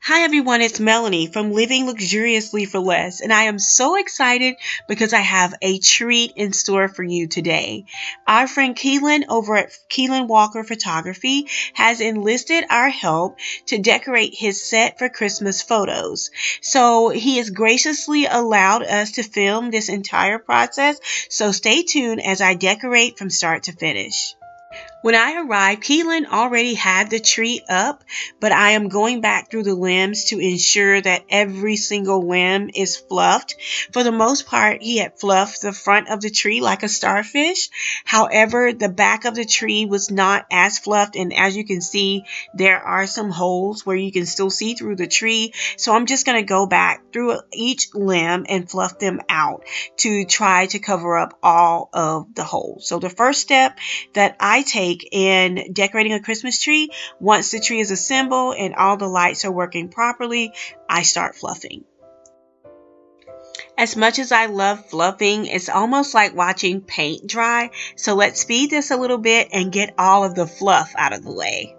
Hi everyone, it's Melanie from Living Luxuriously for Less, and I am so excited because I have a treat in store for you today. Our friend Keelan over at Keelan Walker Photography has enlisted our help to decorate his set for Christmas photos. So he has graciously allowed us to film this entire process, so stay tuned as I decorate from start to finish. When I arrived, Keelan already had the tree up, but I am going back through the limbs to ensure that every single limb is fluffed. For the most part, he had fluffed the front of the tree like a starfish. However, the back of the tree was not as fluffed, and as you can see, there are some holes where you can still see through the tree. So I'm just going to go back through each limb and fluff them out to try to cover up all of the holes. So the first step that I take in decorating a Christmas tree, once the tree is assembled and all the lights are working properly, I start fluffing. As much as I love fluffing, it's almost like watching paint dry. So let's speed this a little bit and get all of the fluff out of the way.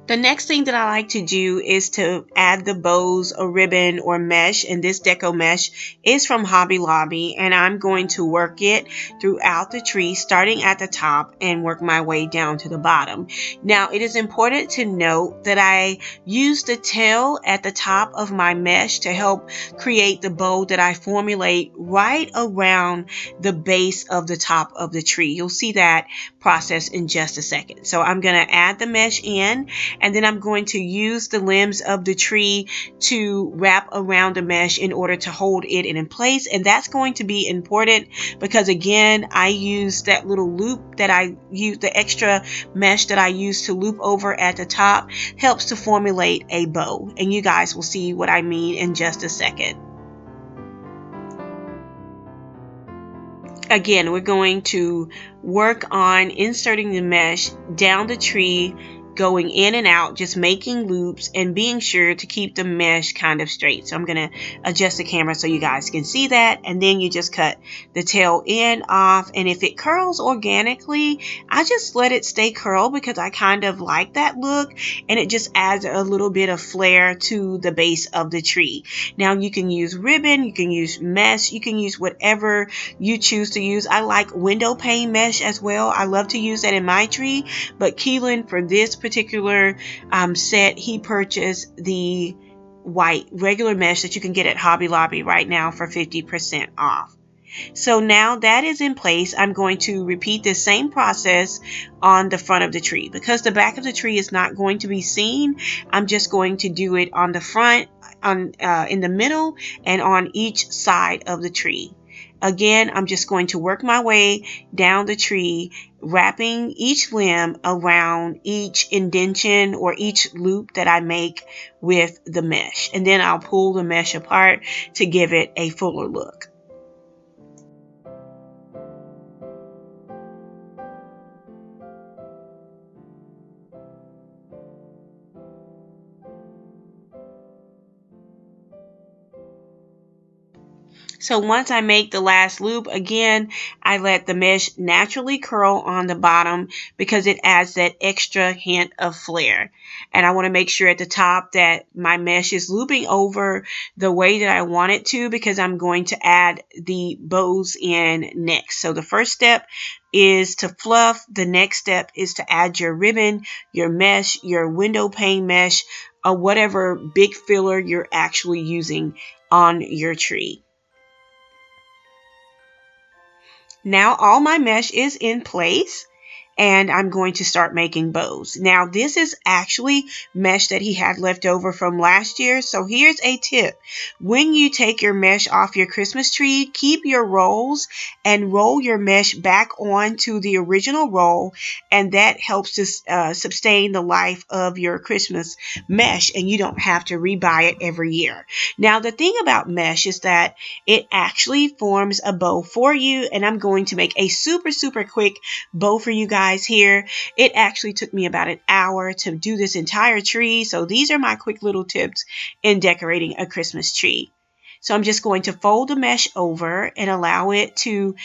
The next thing that I like to do is to add the bows or ribbon or mesh, and this deco mesh is from Hobby Lobby, and I'm going to work it throughout the tree starting at the top and work my way down to the bottom. Now it is important to note that I use the tail at the top of my mesh to help create the bow that I formulate right around the base of the top of the tree. You'll see that process in just a second. So I'm going to add the mesh in, and then I'm going to use the limbs of the tree to wrap around the mesh in order to hold it in place. And that's going to be important because, again, I use that little loop that I use, the extra mesh that I use to loop over at the top helps to formulate a bow. And you guys will see what I mean in just a second. Again, we're going to work on inserting the mesh down the tree, going in and out, just making loops and being sure to keep the mesh kind of straight. So I'm going to adjust the camera so you guys can see that, and then you just cut the tail end off, and if it curls organically, I just let it stay curled because I kind of like that look, and it just adds a little bit of flair to the base of the tree. Now you can use ribbon, you can use mesh, you can use whatever you choose to use. I like window pane mesh as well. I love to use that in my tree, but Keelan, for this particular set, he purchased the white regular mesh that you can get at Hobby Lobby right now for 50% off. So now that is in place, I'm going to repeat this same process on the front of the tree. Because the back of the tree is not going to be seen, I'm just going to do it on the front, in the middle, and on each side of the tree. Again, I'm just going to work my way down the tree, wrapping each limb around each indentation or each loop that I make with the mesh. And then I'll pull the mesh apart to give it a fuller look. So once I make the last loop, again, I let the mesh naturally curl on the bottom because it adds that extra hint of flair. And I want to make sure at the top that my mesh is looping over the way that I want it to, because I'm going to add the bows in next. So the first step is to fluff. The next step is to add your ribbon, your mesh, your window pane mesh, or whatever big filler you're actually using on your tree. Now all my mesh is in place, and I'm going to start making bows. Now this is actually mesh that he had left over from last year. So here's a tip. When you take your mesh off your Christmas tree, keep your rolls and roll your mesh back onto the original roll, and that helps to sustain the life of your Christmas mesh, and you don't have to rebuy it every year. Now the thing about mesh is that it actually forms a bow for you, and I'm going to make a super quick bow for you guys guys here, it actually took me about an hour to do this entire tree. So these are my quick little tips in decorating a Christmas tree. So I'm just going to fold the mesh over and allow it to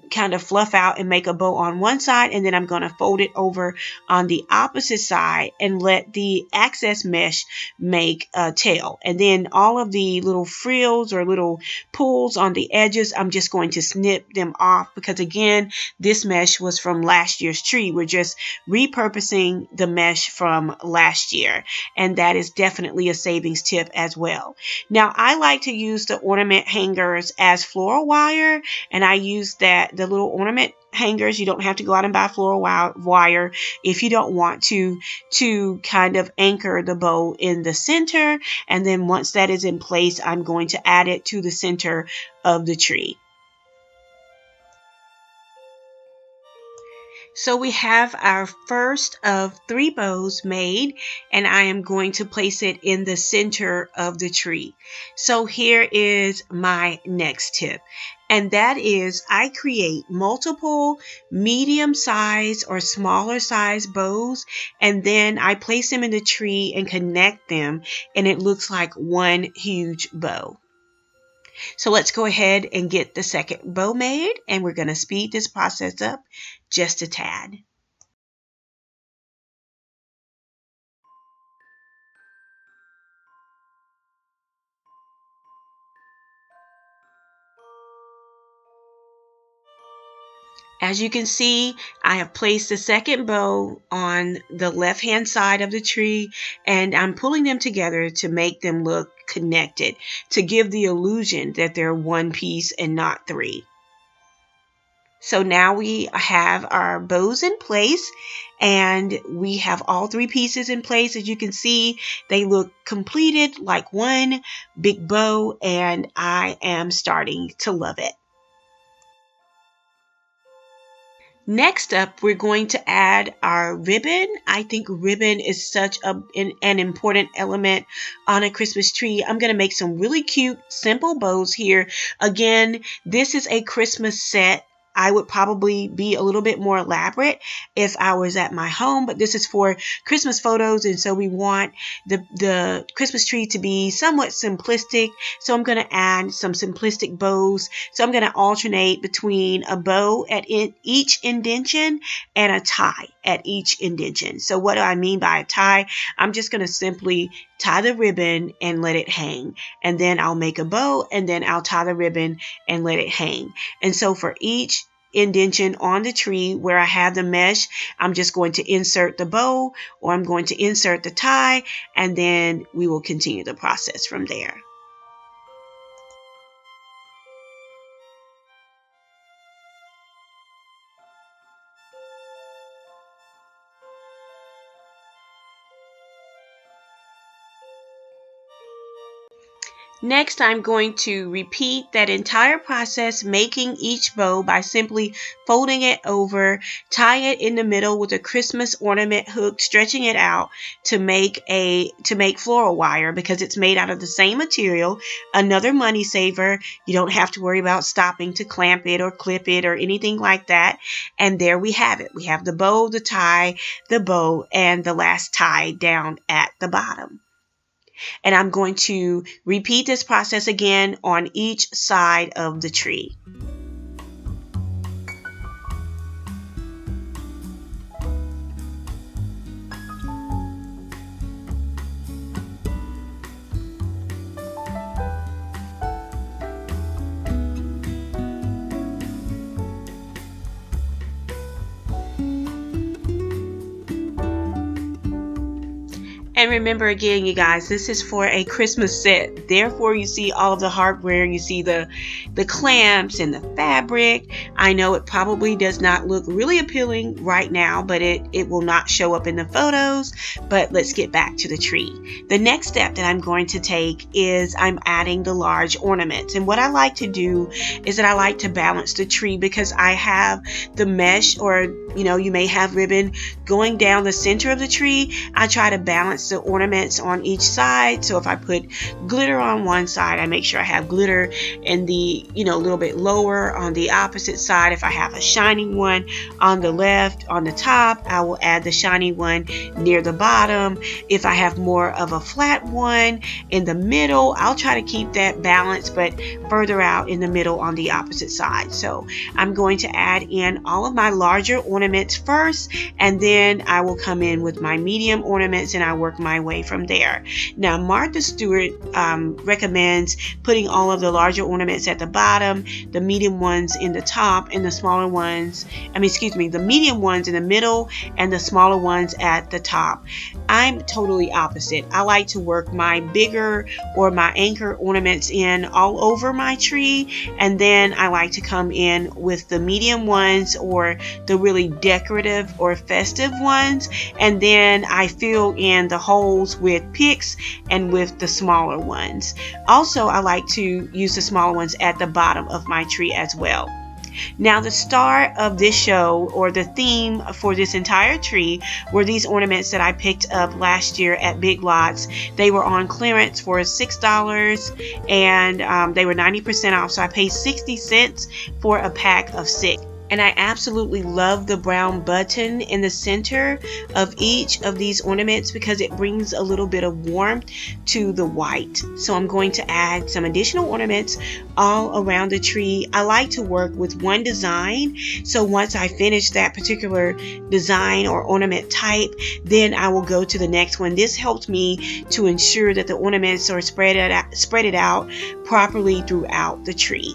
kind of fluff out and make a bow on one side, and then I'm going to fold it over on the opposite side and let the excess mesh make a tail. And then all of the little frills or little pulls on the edges, I'm just going to snip them off, because again, this mesh was from last year's tree. We're just repurposing the mesh from last year, and that is definitely a savings tip as well. Now, I like to use the ornament hangers as floral wire, and I use the little ornament hangers. You don't have to go out and buy floral wire if you don't want to kind of anchor the bow in the center. And then once that is in place, I'm going to add it to the center of the tree. So we have our first of 3 bows made, and I am going to place it in the center of the tree. So here is my next tip, and that is I create multiple medium size or smaller size bows, and then I place them in the tree and connect them, and it looks like one huge bow. So let's go ahead and get the second bow made, and we're going to speed this process up just a tad. As you can see, I have placed the second bow on the left hand side of the tree, and I'm pulling them together to make them look connected, to give the illusion that they're one piece and not 3. So now we have our bows in place, and we have all 3 pieces in place. As you can see, they look completed like one big bow, and I am starting to love it. Next up, we're going to add our ribbon. I think ribbon is such an important element on a Christmas tree. I'm going to make some really cute, simple bows here. Again, this is a Christmas set. I would probably be a little bit more elaborate if I was at my home, but this is for Christmas photos, and so we want the Christmas tree to be somewhat simplistic. So I'm going to add some simplistic bows. So I'm going to alternate between a bow at each indentation and a tie at each indentation. So what do I mean by a tie? I'm just going to simply tie the ribbon and let it hang, and then I'll make a bow, and then I'll tie the ribbon and let it hang. And so for each indentation on the tree where I have the mesh, I'm just going to insert the bow, or I'm going to insert the tie, and then we will continue the process from there. Next, I'm going to repeat that entire process, making each bow by simply folding it over, tie it in the middle with a Christmas ornament hook, stretching it out to make floral wire, because it's made out of the same material. Another money saver. You don't have to worry about stopping to clamp it or clip it or anything like that. And there we have it. We have the bow, the tie, the bow, and the last tie down at the bottom. And I'm going to repeat this process again on each side of the tree. And remember again, you guys, this is for a Christmas set. Therefore, you see all of the hardware. You see the clamps and the fabric. I know it probably does not look really appealing right now, but it will not show up in the photos. But let's get back to the tree. The next step that I'm going to take is I'm adding the large ornaments. And what I like to do is that I like to balance the tree, because I have the mesh, or you may have ribbon going down the center of the tree. I try to balance adjust the ornaments on each side. So if I put glitter on one side, I make sure I have glitter in the, a little bit lower on the opposite side. If I have a shiny one on the left, on the top, I will add the shiny one near the bottom. If I have more of a flat one in the middle, I'll try to keep that balanced, but further out in the middle on the opposite side. So I'm going to add in all of my larger ornaments first, and then I will come in with my medium ornaments, and I work my way from there. Now, Martha Stewart recommends putting all of the larger ornaments at the bottom, the medium ones in the top, and the smaller ones, the medium ones in the middle, and the smaller ones at the top. I'm totally opposite. I like to work my bigger or my anchor ornaments in all over my tree, and then I like to come in with the medium ones or the really decorative or festive ones, and then I fill in the holes with picks and with the smaller ones. Also, I like to use the smaller ones at the bottom of my tree as well. Now, the star of this show, or the theme for this entire tree, were these ornaments that I picked up last year at Big Lots. They were on clearance for $6, and they were 90% off, so I paid 60 cents for a pack of 6. And I absolutely love the brown button in the center of each of these ornaments because it brings a little bit of warmth to the white. So I'm going to add some additional ornaments all around the tree. I like to work with one design. So once I finish that particular design or ornament type, then I will go to the next one. This helps me to ensure that the ornaments are spread it out properly throughout the tree.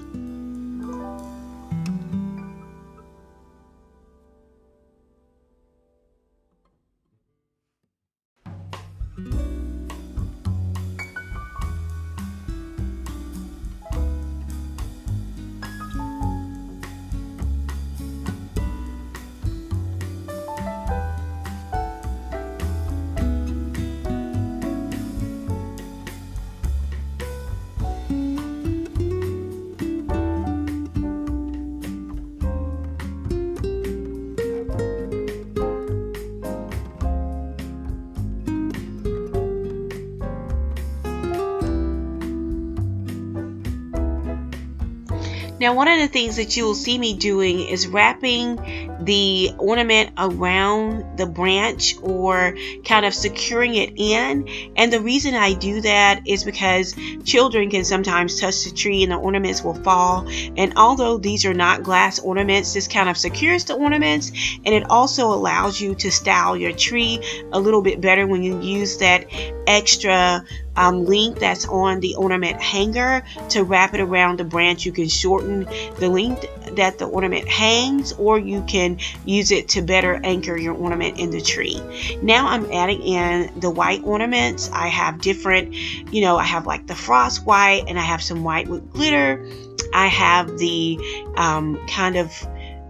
Now, one of the things that you will see me doing is wrapping the ornament around the branch or kind of securing it in. And the reason I do that is because children can sometimes touch the tree and the ornaments will fall. And although these are not glass ornaments, this kind of secures the ornaments, and it also allows you to style your tree a little bit better when you use that extra length that's on the ornament hanger to wrap it around the branch. You can shorten the length that the ornament hangs, or you can use it to better anchor your ornament in the tree. Now I'm adding in the white ornaments. I have different, I have like the frost white, and I have some white with glitter. I have the kind of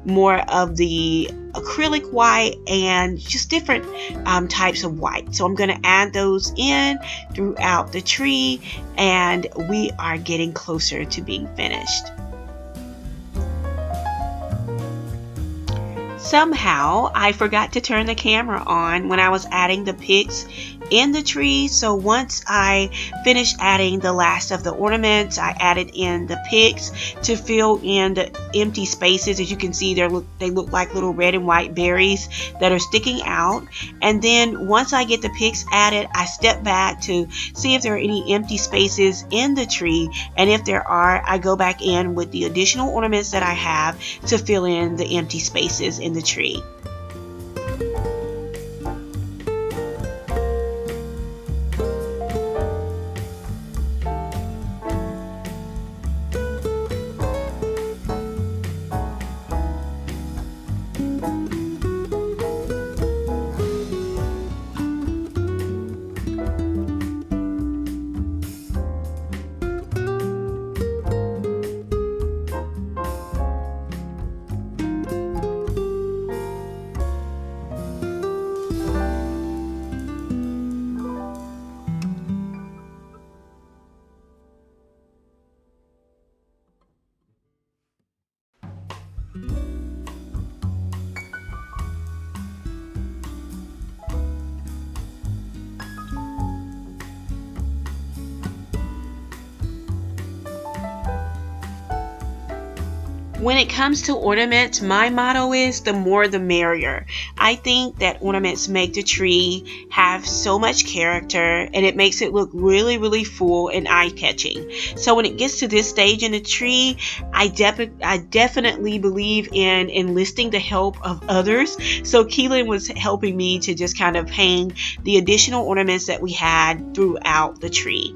more of the acrylic white, and just different types of white. So I'm going to add those in throughout the tree, and we are getting closer to being finished. Somehow I forgot to turn the camera on when I was adding the picks in the tree. So once I finished adding the last of the ornaments, I added in the picks to fill in the empty spaces. As you can see, they look like little red and white berries that are sticking out. And then once I get the picks added, I step back to see if there are any empty spaces in the tree, and if there are, I go back in with the additional ornaments that I have to fill in the empty spaces in the tree. When it comes to ornaments, my motto is the more the merrier. I think that ornaments make the tree have so much character, and it makes it look really, really full and eye-catching. So when it gets to this stage in the tree, I definitely believe in enlisting the help of others. So Keelan was helping me to just kind of hang the additional ornaments that we had throughout the tree.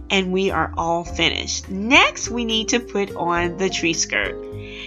And we are all finished. Next, we need to put on the tree skirt.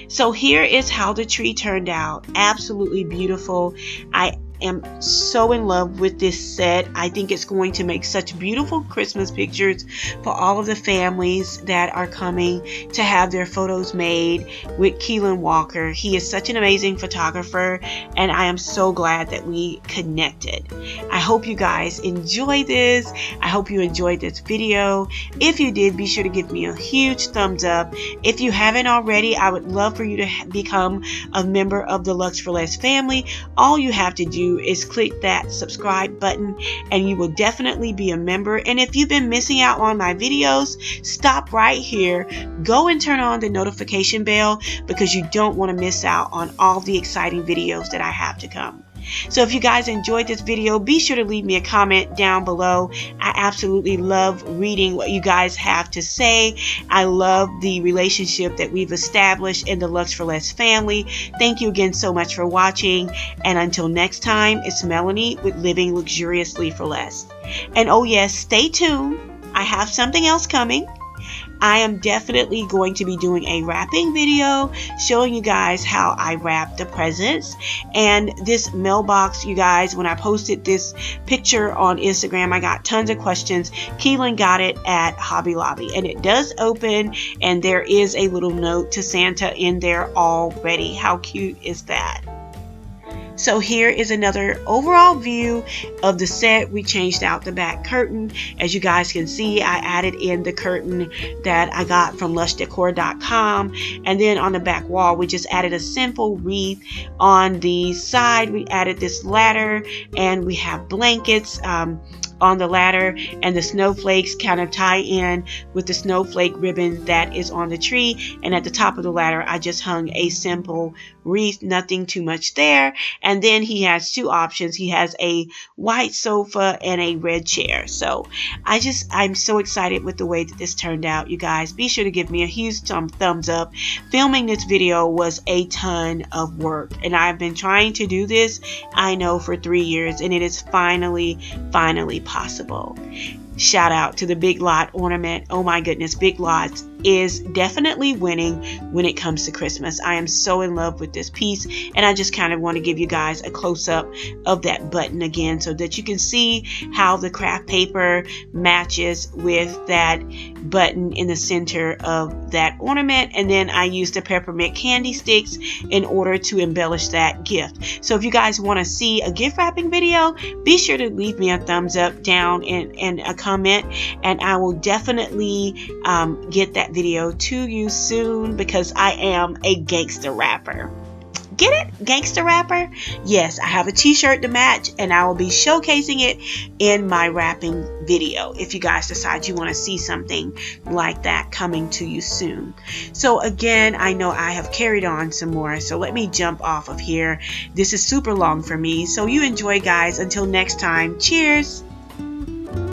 So here is how the tree turned out. Absolutely beautiful. I am so in love with this set. I think it's going to make such beautiful Christmas pictures for all of the families that are coming to have their photos made with Keelan Walker. He is such an amazing photographer, and I am so glad that we connected. I hope you guys enjoy this. I hope you enjoyed this video. If you did, be sure to give me a huge thumbs up. If you haven't already, I would love for you to become a member of the Lux for Less family. All you have to do is click that subscribe button and you will definitely be a member. And if you've been missing out on my videos, stop right here, go and turn on the notification bell, because you don't want to miss out on all the exciting videos that I have to come. So if you guys enjoyed this video, be sure to leave me a comment down below. I absolutely love reading what you guys have to say. I love the relationship that we've established in the Lux for Less family. Thank you again so much for watching. And until next time, it's Melanie with Living Luxuriously for Less. And oh yes, stay tuned. I have something else coming. I am definitely going to be doing a wrapping video showing you guys how I wrap the presents. And this mailbox, you guys, when I posted this picture on Instagram, I got tons of questions. Keelan got it at Hobby Lobby, and it does open, and there is a little note to Santa in there already. How cute is that? So here is another overall view of the set. We changed out the back curtain. As you guys can see, I added in the curtain that I got from lushdecor.com. And then on the back wall, we just added a simple wreath. On the side, we added this ladder, and we have blankets on the ladder, and the snowflakes kind of tie in with the snowflake ribbon that is on the tree. And at the top of the ladder, I just hung a simple wreath, nothing too much there. And then he has two options. He has a white sofa and a red chair. So I'm so excited with the way that this turned out, you guys. Be sure to give me a huge thumbs up. Filming this video was a ton of work, and I've been trying to do this, I know, for 3 years, and it is finally possible. Shout out to the Big Lot ornament. Oh my goodness, Big Lots is definitely winning when it comes to Christmas. I am so in love with this piece, and I just kind of want to give you guys a close-up of that button again so that you can see how the craft paper matches with that button in the center of that ornament. And then I used the peppermint candy sticks in order to embellish that gift. So if you guys want to see a gift wrapping video, be sure to leave me a thumbs up down and a comment, and I will definitely get that video to you soon, because I am a gangster rapper. Get it? Gangster rapper? Yes, I have a t-shirt to match, and I will be showcasing it in my wrapping video if you guys decide you want to see something like that coming to you soon. So again, I know I have carried on some more, so let me jump off of here. This is super long for me, so you enjoy, guys. Until next time, cheers.